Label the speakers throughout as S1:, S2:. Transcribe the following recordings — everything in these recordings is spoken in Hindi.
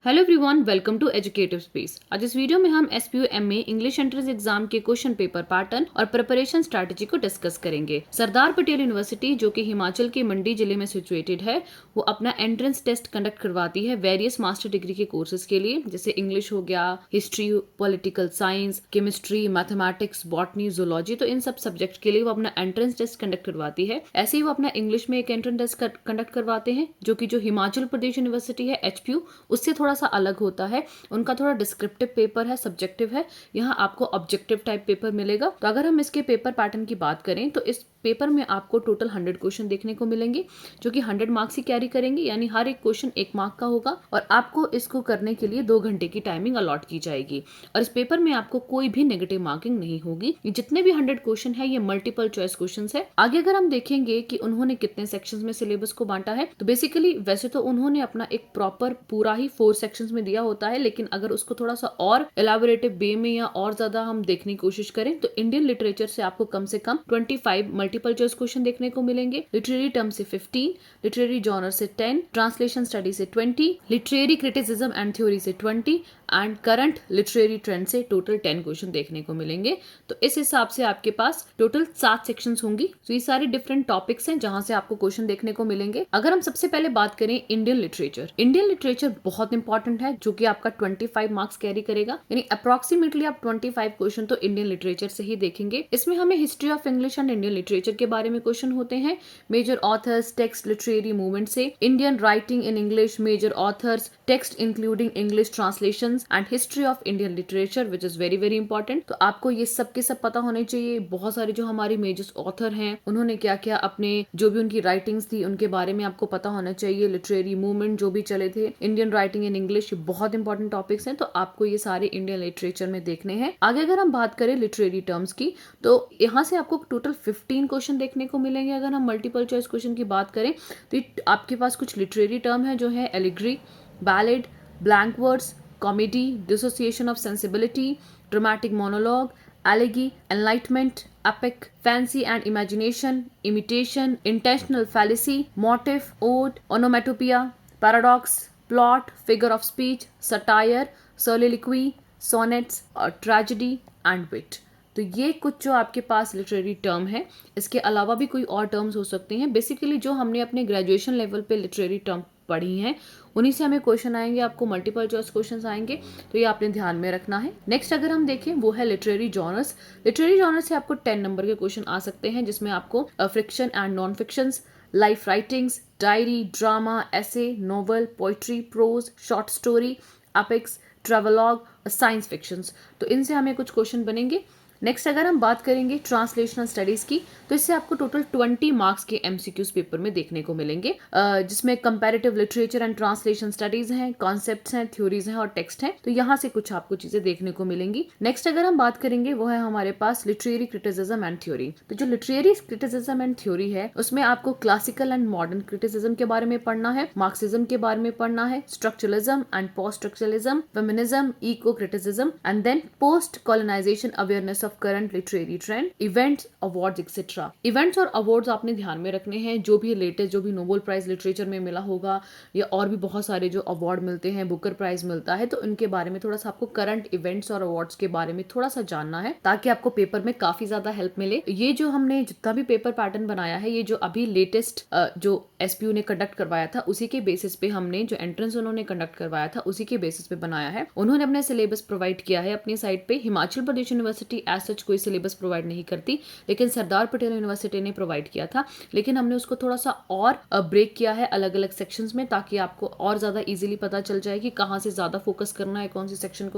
S1: Hello everyone, welcome to Educative Space. आज इस वीडियो में हम SPU MA English entrance exam के क्वेश्चन पेपर पैटर्न और प्रिपरेशन स्ट्रैटेजी को डिस्कस करेंगे। सरदार पटेल यूनिवर्सिटी, जो कि हिमाचल के मंडी जिले में सिचुएटेड है, वो अपना एंट्रेंस टेस्ट कंडक्ट करवाती है वेरियस मास्टर डिग्री के कोर्सेज के लिए, जैसे इंग्लिश हो गया, history, political science, chemistry, mathematics, botany, zoology. तो इन सब सब्जेक्ट के लिए वो अपना एंट्रेंस टेस्ट कंडक्ट करवाती है। ऐसे ही वो अपना इंग्लिश में एक एंट्रेंस टेस्ट कंडक्ट करवाते हैं, जो हिमाचल प्रदेश यूनिवर्सिटी है एचपीयू, उससे थोड़ा सा अलग होता है। उनका थोड़ा डिस्क्रिप्टिव पेपर है, सब्जेक्टिव है। यहाँ आपको ऑब्जेक्टिव टाइप पेपर मिलेगा। तो अगर हम इसके पेपर पैटर्न की बात करें तो इस पेपर में आपको टोटल 100 क्वेश्चन देखने को मिलेंगे, जो कि 100 मार्क्स ही कैरी करेंगे, यानी हर एक क्वेश्चन 1 मार्क का होगा और आपको इसको करने के लिए 2 घंटे की टाइमिंग अलॉट की जाएगी। और इस पेपर में आपको कोई भी नेगेटिव मार्किंग नहीं होगी। ये जितने भी 100 क्वेश्चन है, ये मल्टीपल चॉइस क्वेश्चन है। आगे अगर हम देखेंगे कि उन्होंने कितने सेक्शंस में सिलेबस को बांटा है, तो बेसिकली वैसे तो उन्होंने अपना एक प्रॉपर पूरा ही 4 सेक्शंस में दिया होता है, लेकिन अगर उसको थोड़ा सा और एलाबोरेटिव वे में या और ज्यादा हम देखने की कोशिश करें तो इंडियन लिटरेचर से आपको कम से कम 25 मल्टीपल चॉइस क्वेश्चन देखने को मिलेंगे, लिटरेरी टर्म से 15, लिटरेरी जॉनर से 10, ट्रांसलेशन स्टडी से 20, लिटरेरी क्रिटिसिज्म एंड थ्योरी से 20 एंड करंट लिटरेरी ट्रेंड से टोटल 10 क्वेश्चन देखने को मिलेंगे। तो इस हिसाब से आपके पास टोटल 7 सेक्शंस होंगी। तो ये सारे डिफरेंट टॉपिक्स हैं जहां से आपको क्वेश्चन देखने को मिलेंगे। अगर हम सबसे पहले बात करें इंडियन लिटरेचर बहुत इंपॉर्टेंट है, जो कि आपका 25 मार्क्स कैरी करेगा, यानी अप्रोक्सीमेटली आप 25 क्वेश्चन तो इंडियन लिटरेचर से ही देखेंगे। इसमें हमें history of English and Indian literature के बारे में क्वेश्चन होते हैं, major authors, text, literary movement से, Indian writing in English, major authors, text including English translation and history of Indian literature, which is very very important. तो आपको ये सब के सब पता होने चाहिए। बहुत सारे जो हमारे मेजर ऑथर हैं, उन्होंने क्या क्या अपने जो भी उनकी राइटिंग्स थी उनके बारे में आपको पता होना चाहिए। लिटरेरी मूवमेंट जो भी चले थे, इंडियन राइटिंग इन इंग्लिश, बहुत इंपॉर्टेंट टॉपिक्स हैं। तो आपको ये सारे इंडियन लिटरेचर में देखने हैं। आगे अगर हम बात करें लिटरेरी टर्म्स की, तो यहाँ से आपको टोटल 15 क्वेश्चन देखने को मिलेंगे। अगर हम मल्टीपल चॉइस क्वेश्चन की बात करें तो आपके पास कुछ लिटरेरी टर्म है, जो है allegory, ballad, blank words, comedy, dissociation of sensibility, dramatic monologue, एलेगी, enlightenment, epic, fancy and imagination, imitation, intentional fallacy, motive, ode, onomatopoeia, paradox, plot, figure of speech, satire, soliloquy, sonnets, tragedy and wit। तो ये कुछ जो आपके पास लिटरेरी टर्म है, इसके अलावा भी कोई और टर्म्स हो सकते हैं। बेसिकली जो हमने अपने ग्रेजुएशन लेवल पे लिटरेरी टर्म पढ़ी हैं, उन्हीं से हमें क्वेश्चन आएंगे, आपको मल्टीपल चॉइस क्वेश्चंस आएंगे, तो ये आपने ध्यान में रखना है। नेक्स्ट अगर हम देखें वो है लिटरेरी जॉनर्स। लिटरेरी जॉनर्स से आपको 10 नंबर के क्वेश्चन आ सकते हैं, जिसमें आपको fiction and non fictions, life writings, diary, drama, essay, novel, poetry, prose, short story, epics, travelogue, science fictions. तो इनसे हमें कुछ क्वेश्चन बनेंगे। नेक्स्ट अगर हम बात करेंगे ट्रांसलेशनल स्टडीज की, तो इससे आपको टोटल 20 मार्क्स के एमसीक्यूज पेपर में देखने को मिलेंगे, जिसमें comparative literature and translation studies हैं, कॉन्सेप्ट्स हैं, थ्योरीज हैं और टेक्स्ट हैं। तो यहाँ से कुछ आपको चीजें देखने को मिलेंगी। नेक्स्ट अगर हम बात करेंगे वो है हमारे पास लिटरेरी क्रिटिसिज्म एंड थ्योरी। तो जो लिटरेरी क्रिटिसिज्म एंड थ्योरी है, उसमें आपको क्लासिकल एंड मॉडर्न क्रिटिसिज्म के बारे में पढ़ना है, मार्क्सिज्म के बारे में पढ़ना है, structuralism and post structuralism, feminism, eco criticism and then post colonization awareness of current literary trend, events, awards etcetera. Events और अवार्ड्स आपने ध्यान में रखने हैं। जो भी लेटेस्ट, जो भी नोबेल प्राइज लिटरेचर में मिला होगा, या और भी बहुत सारे जो अवार्ड मिलते हैं, बुकर प्राइज मिलता है, तो उनके बारे में थोड़ा सा आपको करंट इवेंट्स और अवार्ड्स के बारे में थोड़ा सा जानना है, ताकि आपको पेपर में काफी ज्यादा हेल्प मिले। ये जो हमने जितना भी पेपर पैटर्न बनाया है, ये जो अभी लेटेस्ट जो एसपीयू ने कंडक्ट करवाया था, उसी के बेसिस पे हमने जो एंट्रेंस उन्होंने कंडक्ट करवाया था, उसी के बेसिस पे बनाया है। उन्होंने अपना सिलेबस प्रोवाइड किया है अपनी साइट पे। Himachal Pradesh university as such कोई सिलेबस प्रोवाइड नहीं करती, लेकिन सरदार पटेल यूनिवर्सिटी ने प्रोवाइड किया था। लेकिन हमने उसको थोड़ा सा और ब्रेक किया है अलग अलग सेक्शंस में, ताकि आपको और ज्यादा इजीली पता चल जाए कि कहाँ से ज्यादा फोकस करना है, कौन से सेक्शन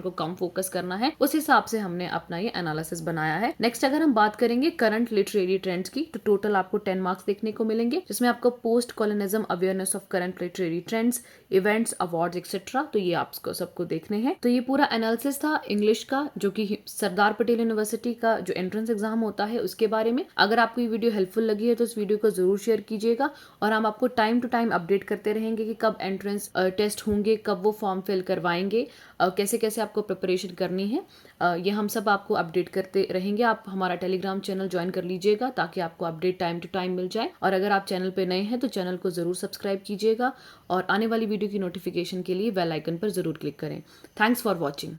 S1: को कम फोकस करना है। उस हिसाब से हमने अपना ये एनालिसिस बनाया है। नेक्स्ट अगर हम बात करेंगे करंट लिटरेरी ट्रेंड्स की, तो टोटल आपको 10 मार्क्स देखने को मिलेंगे, जिसमें आपको post colonialism, awareness of current literary trends, events, awards etcetera. तो ये आपको सबको देखने हैं। तो ये पूरा एनालिसिस था इंग्लिश का, जो कि सरदार सरदार पटेल यूनिवर्सिटी का जो एंट्रेंस एग्जाम होता है उसके बारे में। अगर आपको ये वीडियो हेल्पफुल लगी है तो इस वीडियो को जरूर शेयर कीजिएगा और हम आपको टाइम टू टाइम अपडेट करते रहेंगे कि कब एंट्रेंस टेस्ट होंगे, कब वो फॉर्म फिल करवाएंगे, कैसे कैसे आपको प्रिपरेशन करनी है, ये हम सब आपको अपडेट करते रहेंगे। आप हमारा टेलीग्राम चैनल ज्वाइन कर लीजिएगा ताकि आपको अपडेट टाइम टू टाइम मिल जाए। और अगर आप चैनल पे नए हैं तो चैनल को जरूर सब्सक्राइब कीजिएगा और आने वाली वीडियो की नोटिफिकेशन के लिए बेल आइकन पर जरूर क्लिक करें। Thanks for watching.